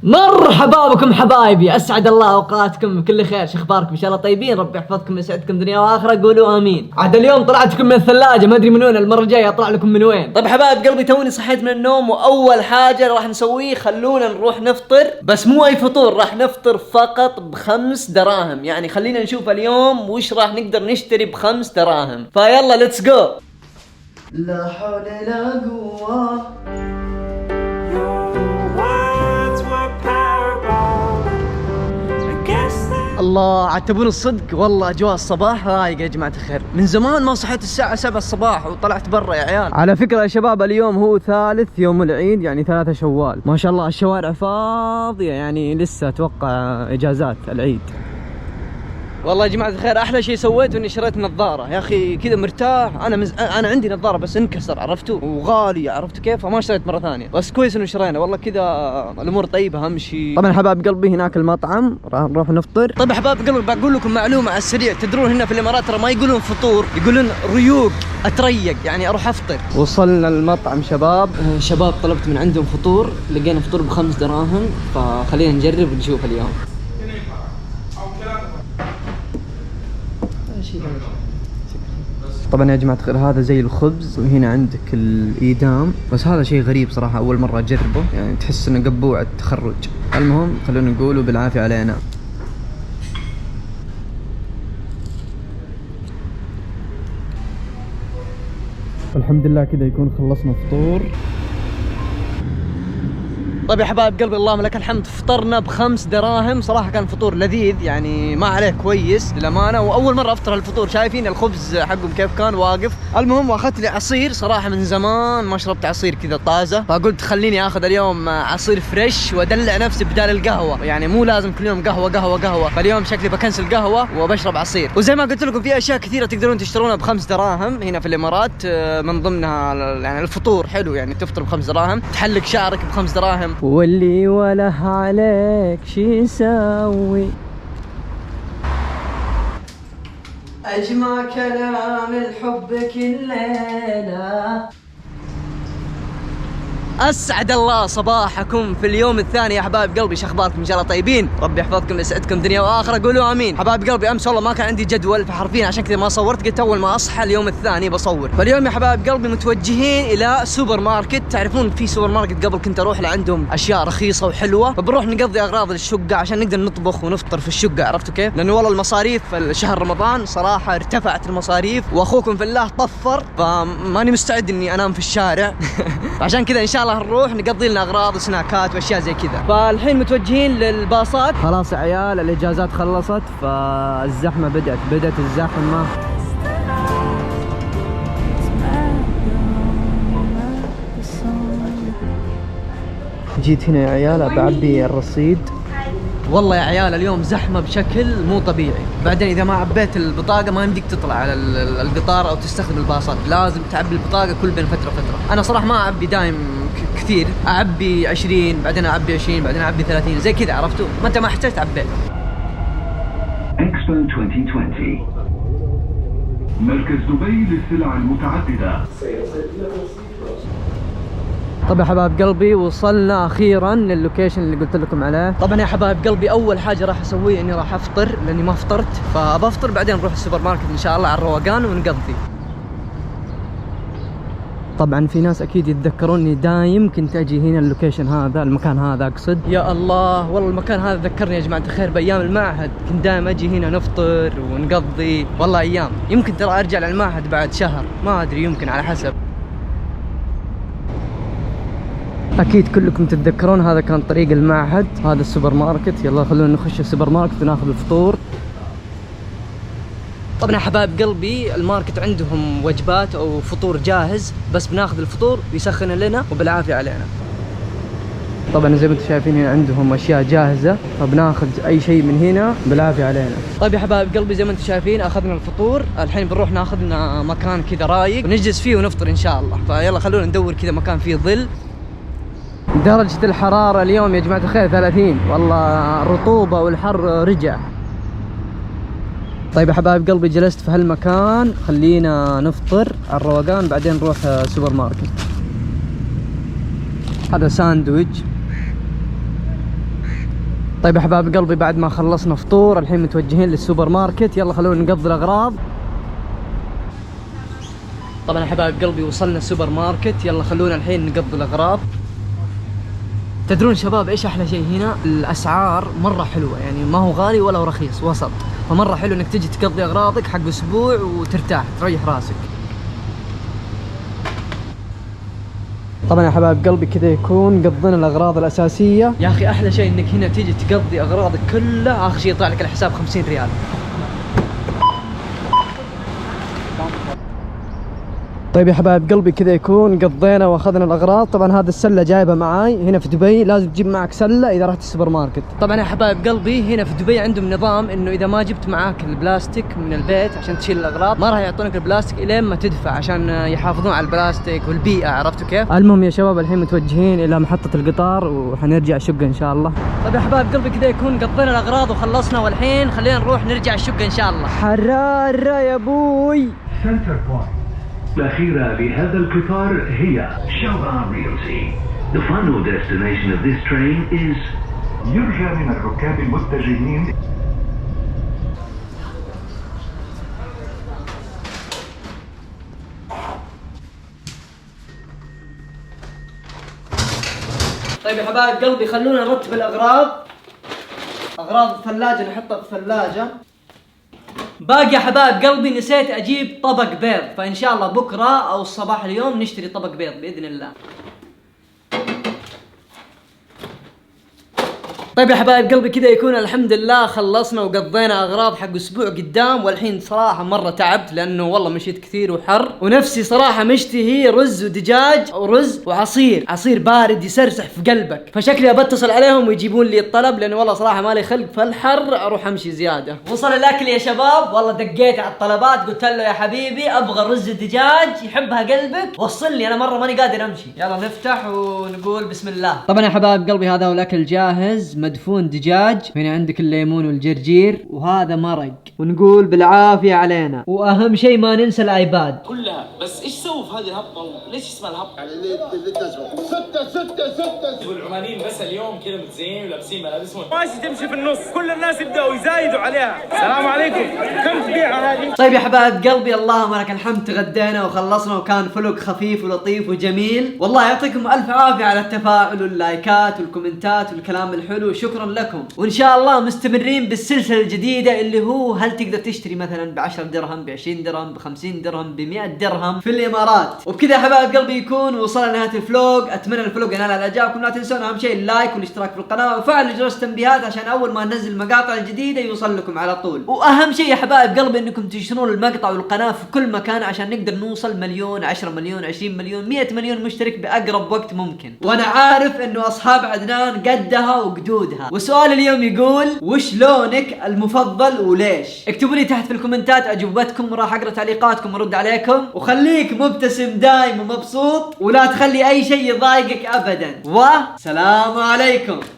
مرحبا بكم حبايبي، اسعد الله اوقاتكم بكل خير. شو اخباركم؟ ان شاء الله طيبين، ربي يحفظكم ويسعدكم دنيا واخره. قولوا امين. عاد اليوم طلعتكم من الثلاجه، ما ادري من وين، المره الجايه اطلع لكم من وين. طيب حبايب قلبي، توني صحيت من النوم واول حاجه راح نسويه خلونا نروح نفطر، بس مو اي فطور، راح نفطر فقط ب5 دراهم. يعني خلينا نشوف اليوم وش راح نقدر نشتري ب5 دراهم. فيلا ليتس جو. لا حول ولا قوه. الله، عاد تبون الصدق؟ والله اجواء الصباح رايقه يا جماعه الخير. من زمان ما صحيت الساعه 7 الصباح وطلعت برا يا عيال. على فكره يا شباب، اليوم هو ثالث يوم العيد، يعني 3 شوال. ما شاء الله الشوارع فاضيه، يعني لسه اتوقع اجازات العيد. والله يا جماعه الخير، احلى شيء سويته اني شريت نظاره. يا اخي كذا مرتاح. انا عندي نظاره بس انكسر، عرفتوا، وغالي، عرفتوا كيف، فما اشتريت مره ثانيه. بس كويس انه شرينا، والله كذا الامور طيبه اهم شيء. طبعا حباب قلبي هناك المطعم راح نروح نفطر. طيب حباب قلبي، بقول لكم معلومه على السريع. تدرون هنا في الامارات ترى ما يقولون فطور، يقولون ريوق، اتريق، يعني اروح افطر. وصلنا المطعم شباب طلبت من عندهم فطور، لقينا فطور ب5 دراهم، فخلينا نجرب ونشوف اليوم. طبعا يا جماعة الخير، هذا زي الخبز، وهنا عندك الإيدام، بس هذا شيء غريب صراحة، أول مرة أجربه، يعني تحس إنه قبوع التخرج. المهم خلونا نقوله بالعافية علينا. الحمد لله كذا يكون خلصنا فطور. طيب يا حبايب قلبي، اللهم لك الحمد، فطرنا ب5 دراهم. صراحة كان فطور لذيذ، يعني ما عليه كويس للأمانة، وأول مرة أفطر هالفطور. شايفين الخبز حقهم كيف كان واقف. المهم واخذت لي عصير، صراحة من زمان ما شربت عصير كذا طازة، فقلت خليني آخذ اليوم عصير فريش وأدلع نفسي بدال القهوة. يعني مو لازم كل يوم قهوة قهوة قهوة، فاليوم شكلي بكنسل قهوة وبشرب عصير. وزي ما قلت لكم في أشياء كثيرة تقدرون تشترونها ب5 دراهم هنا في الإمارات، من ضمنها يعني الفطور حلو، يعني تفطر ب5 دراهم، تحلق شعرك ب5 دراهم، واللي وله عليك شي يسوي. أجمع كلام الحب كل ليلة. اسعد الله صباحكم في اليوم الثاني يا حبايب قلبي. شو اخباركم؟ ان شاء الله طيبين، ربي يحفظكم ويسعدكم دنيا واخره. قولوا امين. حبايب قلبي، امس والله ما كان عندي جدول، فحرفيا عشان كذا ما صورت، قلت اول ما اصحى اليوم الثاني بصور. فاليوم يا حبايب قلبي متوجهين الى سوبر ماركت. تعرفون في سوبر ماركت قبل كنت اروح لعندهم اشياء رخيصه وحلوه، فبنروح نقضي اغراض للشقه عشان نقدر نطبخ ونفطر في الشقه، عرفتوا كيف؟ لانه والله المصاريف شهر رمضان صراحه ارتفعت المصاريف، واخوكم في الله طفر، فماني مستعد اني انام في الشارع. عشان كذا ان شاء الله نروح نقضي لنا اغراض وسناكات واشياء زي كذا. فالحين متوجهين للباصات. خلاص يا عيال، الاجازات خلصت، فالزحمه بدات الزحمه. جيت هنا يا عيال بعبي الرصيد. والله يا عيال اليوم زحمه بشكل مو طبيعي. بعدين اذا ما عبيت البطاقه ما يمديك تطلع على القطار او تستخدم الباصات، لازم تعبي البطاقه كل بين فتره. انا صراحه ما اعبي دايم كثير، اعبي 20 بعدين اعبي 20 بعدين اعبي 30 زي كذا، عرفتوا؟ ما انت ما احتجت عبيت. اكسبو 2020 مركز دبي للسلع المتعدده. طبعا يا حبايب قلبي وصلنا اخيرا للوكيشن اللي قلت لكم عليه. طبعا يا حبايب قلبي اول حاجه راح اسويها اني راح افطر، لاني ما فطرت، فبفطر بعدين نروح السوبر ماركت ان شاء الله على الروقان ونقضي. طبعا في ناس اكيد يتذكروني دايم كنت اجي هنا اللوكيشن هذا، المكان هذا اقصد. يا الله والله المكان هذا ذكرني يا جماعه الخير بايام المعهد، كنت دايم اجي هنا نفطر ونقضي. والله ايام، يمكن ترى ارجع للمعهد بعد شهر، ما ادري، يمكن على حسب. اكيد كلكم تتذكرون هذا كان طريق المعهد، هذا السوبر ماركت. يلا خلونا نخش السوبر ماركت وناخذ الفطور. طبعا يا حبايب قلبي الماركت عندهم وجبات او فطور جاهز، بس بناخذ الفطور بيسخن لنا وبالعافيه علينا. طبعا زي ما انتم شايفين هنا عندهم اشياء جاهزه، فبناخذ اي شيء من هنا بالعافيه علينا. طيب يا حبايب قلبي زي ما انتم شايفين اخذنا الفطور، الحين بنروح ناخذ لنا مكان كذا رايق ونجلس فيه ونفطر ان شاء الله. فيلا خلونا ندور كذا مكان فيه ظل. درجة الحرارة اليوم يا جماعة الخير 30، والله الرطوبة والحر رجع. طيب يا حبايب قلبي جلست في هالمكان، خلينا نفطر على الروقان بعدين نروح سوبر ماركت. هذا ساندويتش طيب يا حبايب قلبي، بعد ما خلصنا فطور الحين متوجهين للسوبر ماركت. يلا خلونا نقضي الاغراض. طبعا يا حبايب قلبي وصلنا السوبر ماركت. يلا خلونا الحين نقضي الاغراض. تدرون شباب ايش احلى شيء هنا؟ الاسعار مره حلوه، يعني ما هو غالي ولا هو رخيص، وسط. فمره حلو انك تجي تقضي اغراضك حق اسبوع وترتاح تريح راسك. طبعا يا حبايب قلبي كذا يكون قضينا الاغراض الاساسيه. يا اخي احلى شيء انك هنا تيجي تقضي اغراضك كلها، اخر شيء يطلع لك الحساب 50 ريال. طيب يا حبايب قلبي كذا يكون قضينا واخذنا الاغراض. طبعا هذا السله جايبه معاي. هنا في دبي لازم تجيب معك سله اذا رحت السوبر ماركت. طبعا يا حبايب قلبي هنا في دبي عندهم نظام انه اذا ما جبت معاك البلاستيك من البيت عشان تشيل الاغراض ما راح يعطونك البلاستيك الين ما تدفع، عشان يحافظون على البلاستيك والبيئه. عرفتوا كيف؟ المهم يا شباب الحين متوجهين الى محطه القطار وحنرجع الشقه ان شاء الله. طيب يا حبايب قلبي كذا يكون قضينا الاغراض وخلصنا، والحين خلينا نروح نرجع الشقه ان شاء الله. حراره يا ابوي. سنتر بوينت. الأخيرة لهذا القطار هي شوغان ريلتي. The final destination of this train is يرجى من الركاب المتجهين. طيب يا حبايب قلبي خلونا نرتب الأغراض. أغراض الثلاجة نحطها في الثلاجة. باقي يا حبايب قلبي نسيت اجيب طبق بيض، فان شاء الله بكره او الصباح اليوم نشتري طبق بيض باذن الله. طيب يا حبايب قلبي كذا يكون الحمد لله خلصنا وقضينا اغراض حق اسبوع قدام، والحين صراحه مره تعبت لانه والله مشيت كثير وحر، ونفسي صراحه مشتهي رز ودجاج او رز وعصير، عصير بارد يسرسح في قلبك. فشكلي بتصل عليهم ويجيبون لي الطلب، لانه والله صراحه مالي خلق في الحر اروح امشي زياده. وصل الاكل يا شباب، والله دقيت على الطلبات قلت له يا حبيبي ابغى رز الدجاج يحبها قلبك وصل لي، انا مره ماني قادر امشي. يلا نفتح ونقول بسم الله. طبعا يا حبايب قلبي هذا هو الاكل جاهز، مدفون دجاج، هنا عندك الليمون والجرجير، وهذا مرق، ونقول بالعافيه علينا. واهم شيء ما ننسى الايباد كلها. بس ايش سووا في هذه الهبطه؟ ليش اسمها الهبطه؟ يعني اللي تسبق ستة والعمانيين بس اليوم كذا متزينين ولابسين ملابسهم ماشي تمشي في النص، كل الناس يبداوا يزايدوا عليها. السلام عليكم، كم تبيعها هذه؟ طيب يا حبايب قلبي اللهم لك الحمد، تغدينا وخلصنا وكان فلوق خفيف ولطيف وجميل. والله يعطيكم الف عافيه على التفاعل واللايكات والكومنتات والكلام الحلو، شكرا لكم. وان شاء الله مستمرين بالسلسله الجديده اللي هو هل تقدر تشتري مثلا ب10 درهم، ب20 درهم، ب50 درهم، ب100 درهم في الامارات. وبكذا يا حبايب قلبي يكون وصلنا لنهايه الفلوج. اتمنى الفلوج ينال على اعجابكم. لا تنسون اهم شيء اللايك والاشتراك في القناه وفعلوا جرس التنبيهات عشان اول ما ننزل المقاطع الجديده يوصل لكم على طول. واهم شيء يا حبايب قلبي انكم تنشرون المقطع والقناه في كل مكان عشان نقدر نوصل مليون، 10 مليون، 20 مليون، 100 مليون مشترك باقرب وقت ممكن. وانا عارف انه اصحاب عدنان قدها وقدودها. وسؤال اليوم يقول وش لونك المفضل وليش؟ اكتبوا لي تحت في الكومنتات اجوبتكم، وراح اقرا تعليقاتكم وارد عليكم. وخليك مبتسم دايم ومبسوط، ولا تخلي اي شيء يضايقك ابدا. وسلام عليكم.